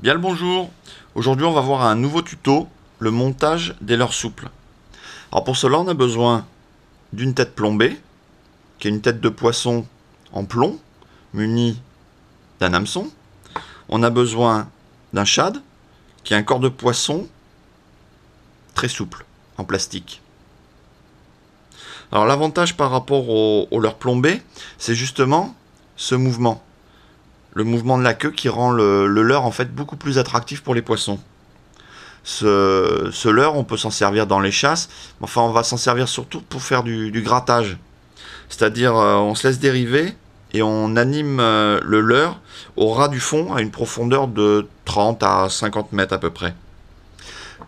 Bien le bonjour. Aujourd'hui on va voir un nouveau tuto, le montage des leurres souples. Alors pour cela on a besoin d'une tête plombée, qui est une tête de poisson en plomb, munie d'un hameçon. On a besoin d'un shad, qui est un corps de poisson très souple, en plastique. Alors l'avantage par rapport aux leurres plombées, c'est justement ce mouvement. Le mouvement de la queue qui rend le leurre en fait beaucoup plus attractif pour les poissons. Ce leurre, on peut s'en servir dans les chasses, mais enfin on va s'en servir surtout pour faire du grattage. C'est-à-dire on se laisse dériver et on anime le leurre au ras du fond à une profondeur de 30 à 50 mètres à peu près.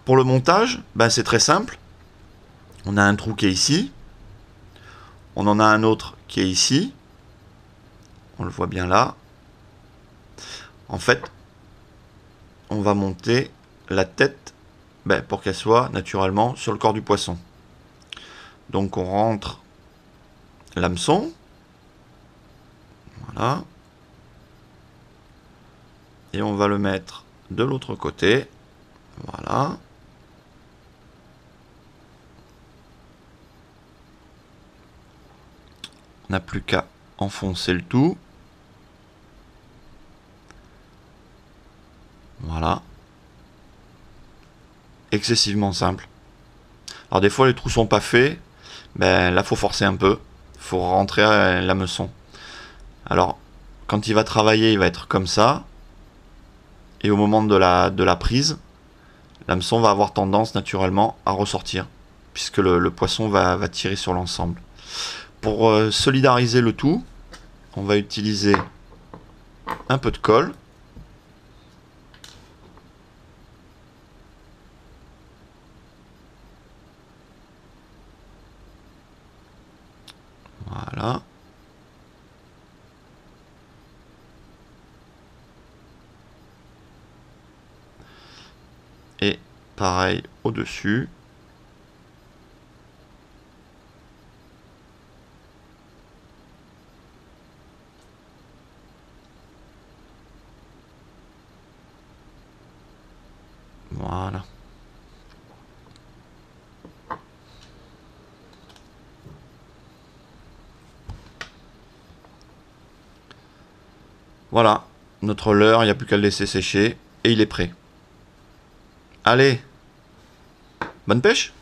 Pour le montage, ben, c'est très simple. On a un trou qui est ici. On en a un autre qui est ici. On le voit bien là. En fait, on va monter la tête pour qu'elle soit naturellement sur le corps du poisson. Donc on rentre l'hameçon. Voilà. Et on va le mettre de l'autre côté. Voilà. On n'a plus qu'à enfoncer le tout. Voilà. Excessivement simple. Alors des fois les trous sont pas faits. Ben là faut forcer un peu. Faut rentrer l'hameçon. Alors quand il va travailler, il va être comme ça. Et au moment de la prise, l'hameçon va avoir tendance naturellement à ressortir. Puisque le poisson va tirer sur l'ensemble. Pour solidariser le tout, on va utiliser un peu de colle. Voilà. Et pareil au-dessus. Voilà. Voilà, notre leurre, il n'y a plus qu'à le laisser sécher et il est prêt. Allez, bonne pêche!